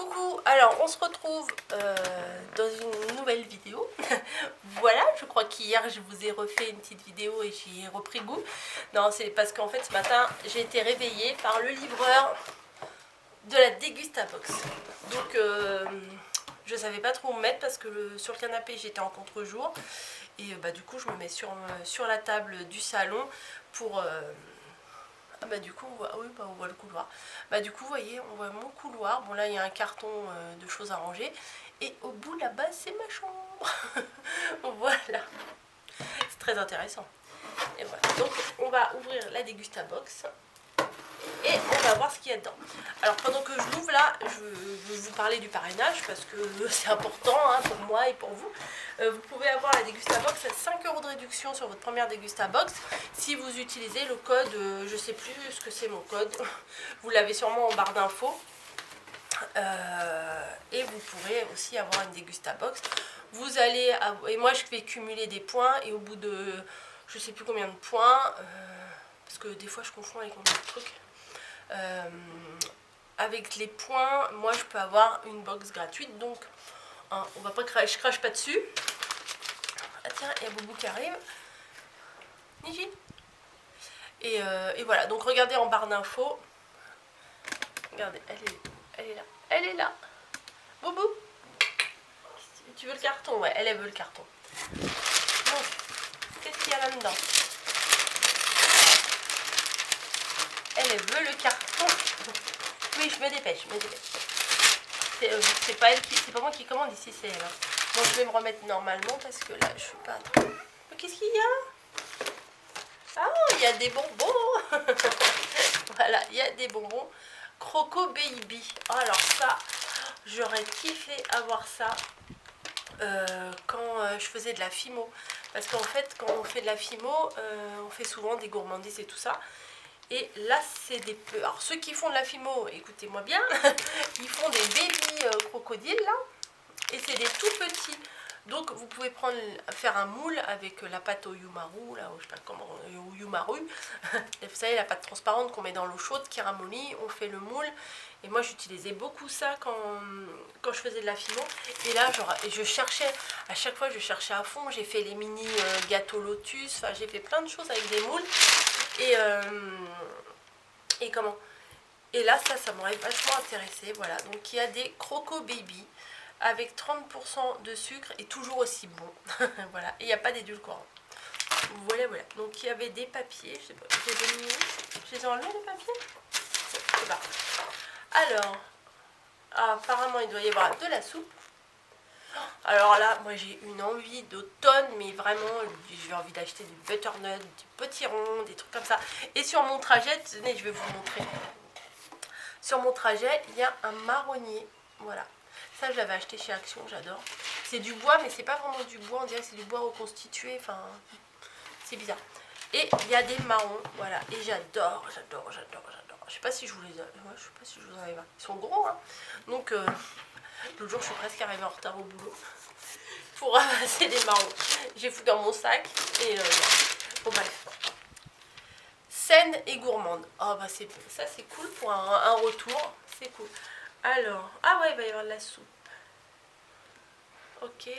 Coucou, alors on se retrouve dans une nouvelle vidéo. Voilà, je crois qu'hier je vous ai refait une petite vidéo et j'y ai repris goût. Non, c'est parce qu'en fait ce matin j'ai été réveillée par le livreur de la Dégustabox. Donc je savais pas trop où me mettre parce que sur le canapé j'étais en contre-jour. Et du coup je me mets sur la table du salon pour... du coup on voit, oui, on voit le couloir. Du coup vous voyez, on voit mon couloir. Bon là il y a un carton de choses à ranger. Et au bout là-bas c'est ma chambre. Voilà. C'est très intéressant. Et voilà. Donc on va ouvrir la Dégustabox. Et on va voir ce qu'il y a dedans. Alors pendant que je l'ouvre là, je veux vous parler du parrainage parce que c'est important pour moi et pour vous. Vous pouvez avoir la Dégustabox à 5 € de réduction sur votre première Dégustabox si vous utilisez le code, je sais plus ce que c'est mon code, vous l'avez sûrement en barre d'infos. Et vous pourrez aussi avoir une Dégustabox. Vous allez, et moi je vais cumuler des points et au bout de je sais plus combien de points, parce que des fois je confonds avec mon autre truc. Avec les points, moi je peux avoir une box gratuite, donc on va pas je crache pas dessus. Ah tiens, il y a Boubou qui arrive. Niji. Et voilà, donc regardez en barre d'infos. Regardez, elle est là. Elle est là. Boubou. Tu veux le carton? Ouais, elle veut le carton. Donc, qu'est-ce qu'il y a là-dedans? Elle veut le carton. Oui, je me dépêche, C'est pas elle c'est pas moi qui commande ici, c'est elle. Bon, je vais me remettre normalement parce que là, je suis pas trop... Mais qu'est-ce qu'il y a? Ah, il y a des bonbons. Voilà, il y a des bonbons. Croco Baby. Oh, alors ça, j'aurais kiffé avoir ça quand je faisais de la fimo. Parce qu'en fait, quand on fait de la fimo, on fait souvent des gourmandises et tout ça. Et là, c'est des... Alors, ceux qui font de la fimo, écoutez-moi bien, ils font des baby crocodiles, là. Et c'est des tout petits. Donc, vous pouvez faire un moule avec la pâte au yumaru, là, je sais pas comment, au yumaru. Vous savez, la pâte transparente qu'on met dans l'eau chaude, qui ramollit, on fait le moule. Et moi, j'utilisais beaucoup ça quand je faisais de la fimo. Et là, je cherchais, à chaque fois, je cherchais à fond. J'ai fait les mini gâteaux lotus, enfin, j'ai fait plein de choses avec des moules. Et comment? Et là, ça m'aurait vachement intéressé. Voilà, donc il y a des Croco Baby avec 30% de sucre et toujours aussi bon. Voilà, et il n'y a pas d'édulcorant. Voilà, voilà. Donc il y avait des papiers, je sais pas, je les ai enlevés les papiers? Je sais pas. Alors, apparemment il doit y avoir de la soupe. Alors là, moi j'ai une envie d'automne, mais vraiment, j'ai envie d'acheter du butternut, du potiron, des trucs comme ça. Et sur mon trajet, tenez, je vais vous montrer. Sur mon trajet, il y a un marronnier, voilà. Ça, je l'avais acheté chez Action, j'adore. C'est du bois, mais c'est pas vraiment du bois, on dirait que c'est du bois reconstitué, enfin, c'est bizarre. Et il y a des marrons, voilà. Et j'adore. Je sais pas si je vous les ai... Ouais, je sais pas si je vous en avais marre. Ils sont gros, hein. Donc, l'autre jour, je suis presque arrivée en retard au boulot pour ramasser des marrons. J'ai foutu dans mon sac et bon, bref. Saine et gourmande. Oh, ça, c'est cool pour un retour. C'est cool. Alors, ah ouais, il va y avoir de la soupe. Ok.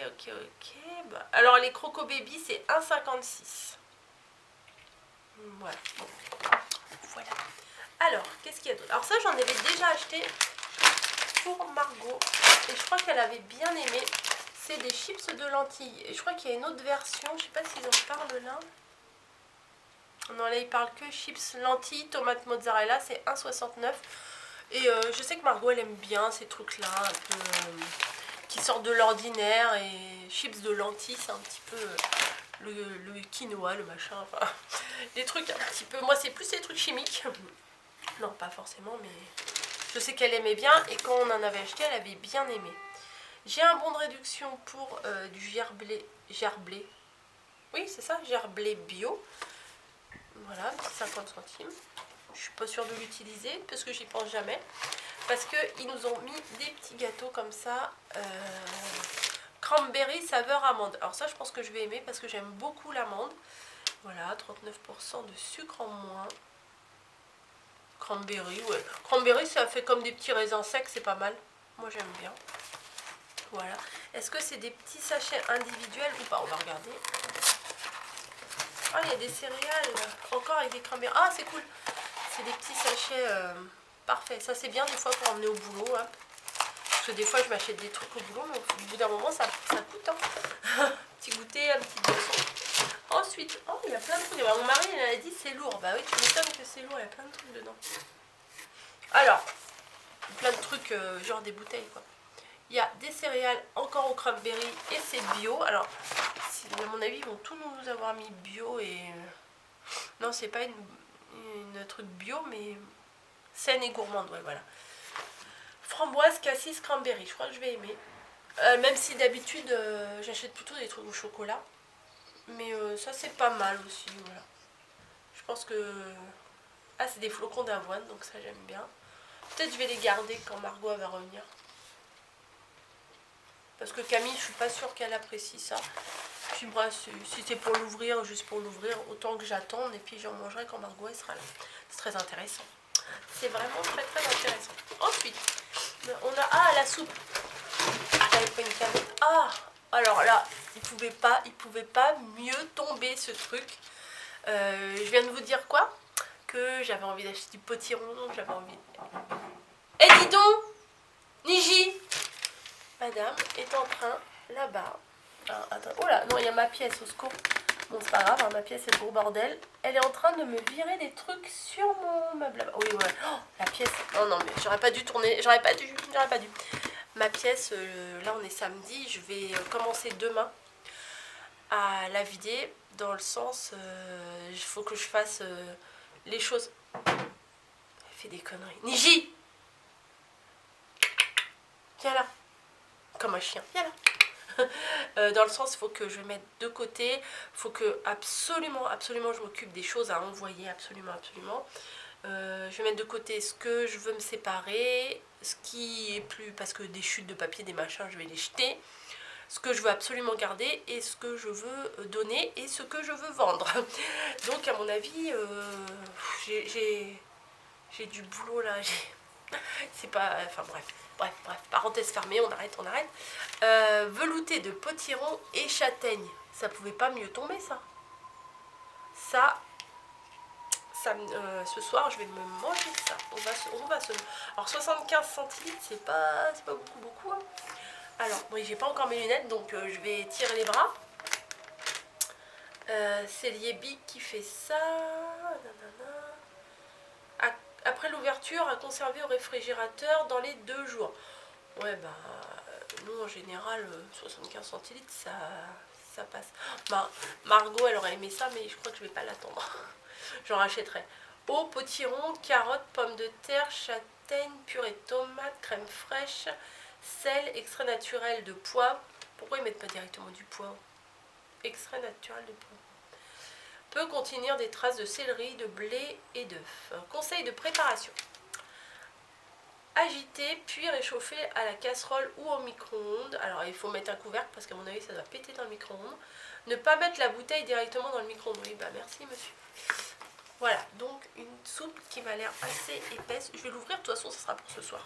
Alors, les Croco Baby, c'est 1,56. Voilà. Bon. Voilà. Alors, qu'est-ce qu'il y a d'autre? Alors ça, j'en avais déjà acheté pour Margot. Et je crois qu'elle avait bien aimé. C'est des chips de lentilles. Et je crois qu'il y a une autre version. Je sais pas s'ils en parlent là. Non, là, ils parlent que chips lentilles, tomate mozzarella. C'est 1,69. Et je sais que Margot, elle aime bien ces trucs-là. Un peu... qui sortent de l'ordinaire. Et chips de lentilles, c'est un petit peu... le quinoa, le machin, enfin, des trucs un petit peu... Moi, c'est plus les trucs chimiques. Non, pas forcément, mais je sais qu'elle aimait bien. Et quand on en avait acheté, elle avait bien aimé. J'ai un bon de réduction pour du gerblé. Oui, c'est ça, gerblé bio. Voilà, 50 centimes. Je suis pas sûre de l'utiliser parce que j'y pense jamais. Parce qu'ils nous ont mis des petits gâteaux comme ça. Cranberry saveur amande. Alors ça, je pense que je vais aimer parce que j'aime beaucoup l'amande. Voilà, 39% de sucre en moins. Cranberry, ouais. Cranberry, ça fait comme des petits raisins secs, c'est pas mal. Moi j'aime bien. Voilà. Est-ce que c'est des petits sachets individuels ou pas? On va regarder. Ah, il y a des céréales. Encore avec des cranberries. Ah, c'est cool. C'est des petits sachets parfaits. Ça, c'est bien des fois pour emmener au boulot. Hein. Parce que des fois, je m'achète des trucs au boulot, mais au bout d'un moment, ça coûte. Hein. Petit goûter, un petit boisson. Ensuite, oh, il y a plein de trucs. Mon mari, il a dit c'est lourd. Bah oui, tu m'étonnes que c'est lourd. Il y a plein de trucs dedans. Alors, plein de trucs, genre des bouteilles, quoi. Il y a des céréales encore au cranberry et c'est bio. Alors, à mon avis, ils vont tous nous avoir mis bio et... Non, c'est pas une truc bio, mais saine et gourmande, ouais, voilà. Framboise, cassis, cranberry, je crois que je vais aimer. Même si d'habitude, j'achète plutôt des trucs au chocolat. Mais ça, c'est pas mal aussi, voilà. Je pense que... Ah, c'est des flocons d'avoine, donc ça, j'aime bien. Peut-être je vais les garder quand Margot va revenir. Parce que Camille, je suis pas sûre qu'elle apprécie ça. Puis bref, si c'est pour l'ouvrir, juste pour l'ouvrir, autant que j'attende. Et puis j'en mangerai quand Margot elle sera là. C'est très intéressant. C'est vraiment très très intéressant. Ensuite, on a... Ah, la soupe. J'avais pris une canette. Ah, alors là, il pouvait pas mieux tomber ce truc. Je viens de vous dire quoi? Que j'avais envie d'acheter du potiron, j'avais envie... Eh, dis donc, Niji, madame est en train, là-bas... Ah, attends, oh là, non, il y a ma pièce, au secours. Bon, c'est pas grave, hein, ma pièce, c'est le gros bordel. Elle est en train de me virer des trucs sur mon meuble là-bas. Oui, ouais. Oh, la pièce. Oh non, mais j'aurais pas dû tourner. J'aurais pas dû. Ma pièce, là, on est samedi. Je vais commencer demain à la vider. Dans le sens, il faut que je fasse les choses. Elle fait des conneries. Niji! Viens là. Comme un chien. Viens là. Dans le sens, il faut que je mette de côté, il faut que absolument je m'occupe des choses à envoyer, absolument. Je vais mettre de côté ce que je veux me séparer, ce qui est plus, parce que des chutes de papier, des machins, je vais les jeter, ce que je veux absolument garder et ce que je veux donner et ce que je veux vendre. Donc à mon avis, j'ai du boulot là, c'est pas, enfin bref, parenthèse fermée, on arrête. Velouté de potiron et châtaigne. Ça pouvait pas mieux tomber, ça. Ce soir, je vais me manger ça. On va se... Alors, 75 centilitres, c'est pas beaucoup. Hein. Alors, oui, j'ai pas encore mes lunettes, donc je vais tirer les bras. C'est Liebi qui fait ça. Après l'ouverture, à conserver au réfrigérateur dans les 2 jours. Ouais, bah, nous en général, 75 centilitres, ça passe. Margot, elle aurait aimé ça, mais je crois que je vais pas l'attendre. J'en rachèterai. Eau, potiron, carottes, pommes de terre, châtaigne, purée de tomates, crème fraîche, sel, extrait naturel de poivre. Pourquoi ils mettent pas directement du poivre? Extrait naturel de poivre. Peut contenir des traces de céleri, de blé et d'œufs. Conseil de préparation. Agiter puis réchauffer à la casserole ou au micro-ondes. Alors il faut mettre un couvercle parce qu'à mon avis ça doit péter dans le micro-ondes. Ne pas mettre la bouteille directement dans le micro-ondes. Oui, bah merci monsieur. Voilà, donc une soupe qui m'a l'air assez épaisse. Je vais l'ouvrir, de toute façon ça sera pour ce soir.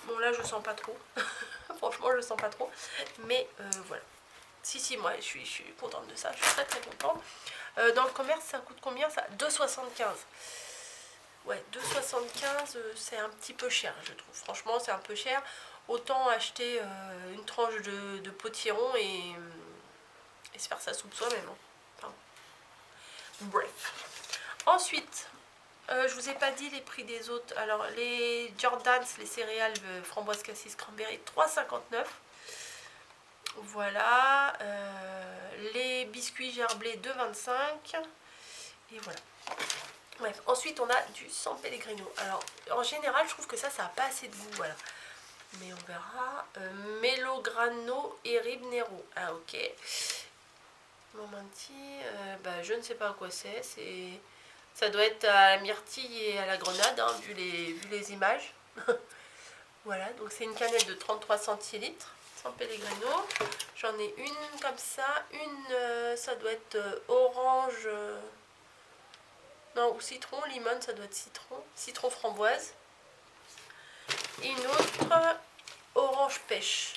Bon là je sens pas trop. Franchement je sens pas trop. Mais voilà. Si, moi je suis contente de ça, je suis très contente. Dans le commerce ça coûte combien ça? 2,75. Ouais, 2,75 c'est un petit peu cher je trouve. Franchement c'est un peu cher. Autant acheter une tranche de potiron et se faire sa soupe soi-même. Hein. Enfin, bref. Ensuite, je vous ai pas dit les prix des autres. Alors les Jordans, les céréales framboise cassis cranberry, 3,59. Voilà. Les biscuits gerblés, 2,25. Et voilà. Bref, ensuite on a du San Pellegrino. Alors en général je trouve que ça n'a pas assez de goût, voilà. Mais on verra. Melograno et Ribnero. Ah ok. Momenti, je ne sais pas à quoi c'est. Ça doit être à la myrtille et à la grenade, hein, vu les images. Voilà, donc c'est une canette de 33 centilitres. San Pellegrino. J'en ai une comme ça. Une, ça doit être orange... non, ou citron, limone, ça doit être citron. Citron framboise. Et une autre orange pêche.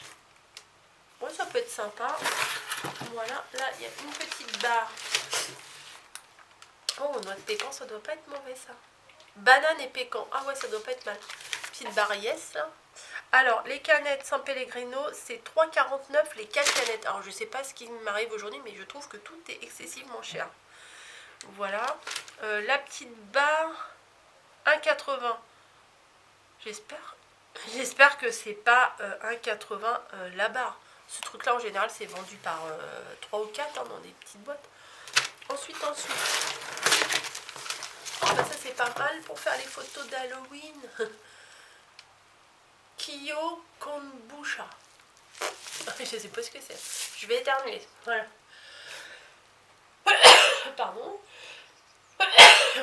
Bon, ça peut être sympa. Voilà, là il y a une petite barre. Oh, noix de pécan, ça doit pas être mauvais ça. Banane et pécan. Ah ouais, ça doit pas être mal. Petite barre yes là. Alors, les canettes San Pellegrino, c'est 3,49 les 4 canettes. Alors, je sais pas ce qui m'arrive aujourd'hui, mais je trouve que tout est excessivement cher. Voilà. La petite barre, 1,80. J'espère que c'est pas 1,80 la barre. Ce truc-là, en général, c'est vendu par 3 ou 4 hein, dans des petites boîtes. Ensuite. Oh, bah ça, c'est pas mal pour faire les photos d'Halloween. Kyo Kombucha. Je sais pas ce que c'est. Je vais éternuer. Voilà. Pardon.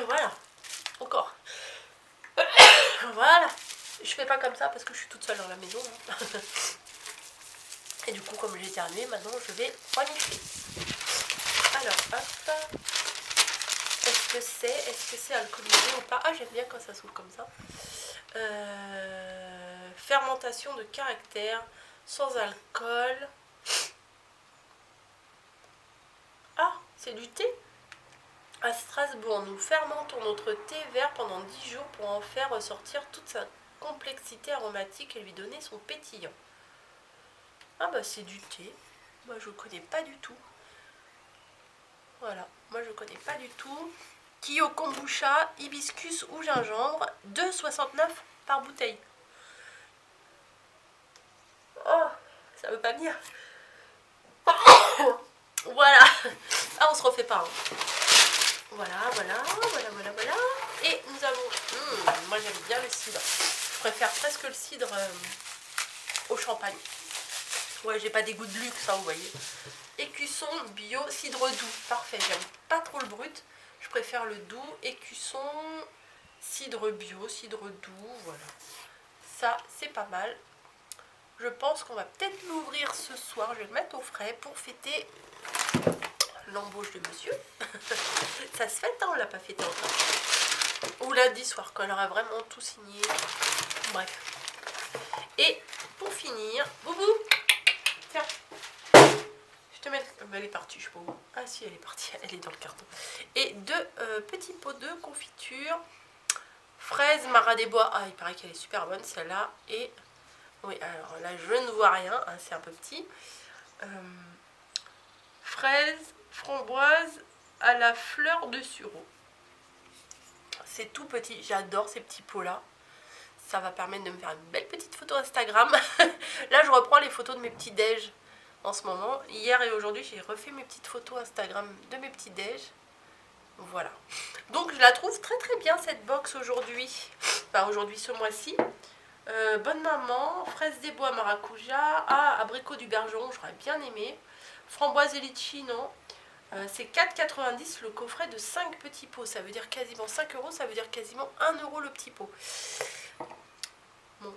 Voilà. Encore. Voilà. Je fais pas comme ça parce que je suis toute seule dans la maison. Hein. Et du coup, comme j'ai éternué, maintenant je vais renifler. Alors, hop. Est-ce que c'est alcoolisé ou pas? Ah, j'aime bien quand ça s'ouvre comme ça. Fermentation de caractère, sans alcool. Ah, c'est du thé. À Strasbourg, nous fermentons notre thé vert pendant 10 jours pour en faire ressortir toute sa complexité aromatique et lui donner son pétillant. Ah bah c'est du thé. Moi je connais pas du tout. Voilà, moi je connais pas du tout. Kyo Kombucha, hibiscus ou gingembre, 2,69 par bouteille. Oh, ça veut pas venir. Voilà. Ah, on se refait pas. Hein. Voilà. Et nous avons... moi j'aime bien le cidre. Je préfère presque le cidre au champagne. Ouais, j'ai pas des goûts de luxe, hein, vous voyez. Écusson bio, cidre doux. Parfait, j'aime pas trop le brut. Je préfère le doux. Écusson, cidre bio, cidre doux, voilà. Ça, c'est pas mal. Je pense qu'on va peut-être l'ouvrir ce soir. Je vais le mettre au frais pour fêter l'embauche de monsieur. Ça se fête, hein, on l'a pas fêté encore. Ou lundi soir, quand elle aura vraiment tout signé. Bref. Et pour finir, Boubou, tiens. Je te mets... elle est partie, je sais pas où. Ah si, elle est partie, elle est dans le carton. Et deux petits pots de confiture. Fraise Mara des Bois. Ah, il paraît qu'elle est super bonne celle-là. Et oui, alors là, je ne vois rien, hein, c'est un peu petit. Fraise, framboise à la fleur de sureau. C'est tout petit, j'adore ces petits pots-là. Ça va permettre de me faire une belle petite photo Instagram. Là, je reprends les photos de mes petits déj en ce moment. Hier et aujourd'hui, j'ai refait mes petites photos Instagram de mes petits déj. Voilà. Donc, je la trouve très très bien cette box aujourd'hui. Enfin, aujourd'hui, ce mois-ci. Bonne maman, fraise des bois maracuja, abricot du Bergeron, j'aurais bien aimé. Framboise et litchi, non. C'est 4,90 le coffret de 5 petits pots. Ça veut dire quasiment 5 euros, ça veut dire quasiment 1 euro le petit pot. Bon,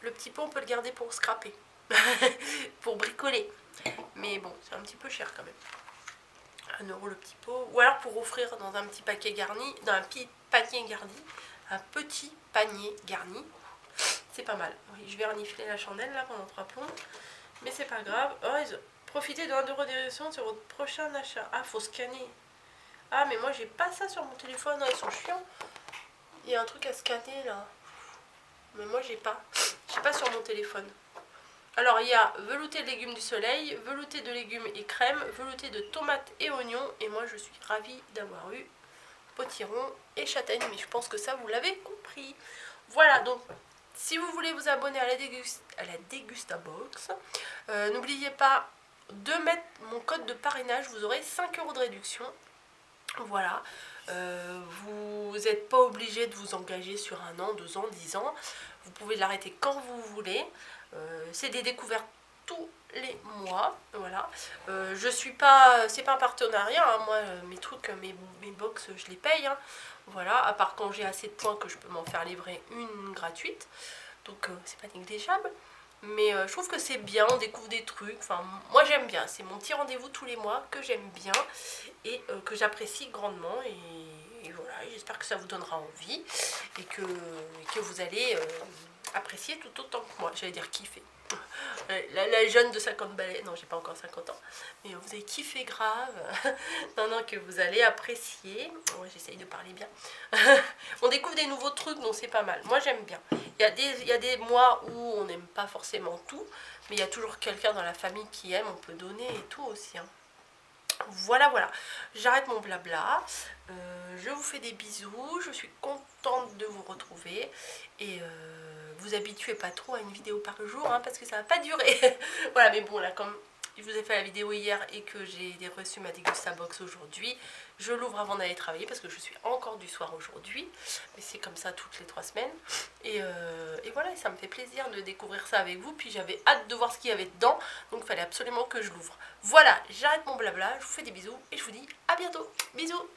le petit pot, on peut le garder pour scraper, pour bricoler. Mais bon, c'est un petit peu cher quand même. 1 euro le petit pot. Ou alors pour offrir dans un petit paquet garni, dans un petit panier garni, un petit panier garni. C'est pas mal. Oui, je vais renifler la chandelle là pendant 3 plombs. Mais c'est pas grave. Oh, profitez de 1 euro de réduction sur votre prochain achat. Ah, faut scanner. Ah, mais moi j'ai pas ça sur mon téléphone. Non, ils sont chiants. Il y a un truc à scanner là. Mais moi j'ai pas. J'ai pas sur mon téléphone. Alors il y a velouté de légumes du soleil, velouté de légumes et crème, velouté de tomates et oignons. Et moi je suis ravie d'avoir eu potiron et châtaigne. Mais je pense que ça vous l'avez compris. Voilà, donc si vous voulez vous abonner à la Degustabox, n'oubliez pas de mettre mon code de parrainage, vous aurez 5 euros de réduction. Voilà, vous n'êtes pas obligé de vous engager sur 1 an, 2 ans, 10 ans. Vous pouvez l'arrêter quand vous voulez. C'est des découvertes tous les mois. Voilà. Je suis pas, c'est pas un partenariat. Hein. Moi, mes trucs, mes box, je les paye. Hein. Voilà. À part quand j'ai assez de points que je peux m'en faire livrer une gratuite. Donc c'est pas négligeable. Mais je trouve que c'est bien, on découvre des trucs. Enfin, moi j'aime bien. C'est mon petit rendez-vous tous les mois que j'aime bien et que j'apprécie grandement. Et voilà, j'espère que ça vous donnera envie et que vous allez apprécié tout autant que moi. J'allais dire kiffé. La jeune de 50 balais, non j'ai pas encore 50 ans, mais vous avez kiffé grave. Non non, que vous allez apprécier. Ouais, j'essaye de parler bien. On découvre des nouveaux trucs, donc c'est pas mal. Moi j'aime bien. Il y a des mois où on n'aime pas forcément tout, mais il y a toujours quelqu'un dans la famille qui aime, on peut donner et tout aussi, hein. Voilà, voilà, j'arrête mon blabla, je vous fais des bisous, je suis contente de vous retrouver et vous habituez pas trop à une vidéo par jour, hein, parce que ça va pas durer. Voilà, mais bon, là, comme je vous ai fait la vidéo hier et que j'ai reçu ma Degustabox aujourd'hui, je l'ouvre avant d'aller travailler parce que je suis encore du soir aujourd'hui, mais c'est comme ça toutes les 3 semaines. Et voilà, ça me fait plaisir de découvrir ça avec vous, puis j'avais hâte de voir ce qu'il y avait dedans, donc il fallait absolument que je l'ouvre. Voilà, j'arrête mon blabla, je vous fais des bisous et je vous dis à bientôt. Bisous.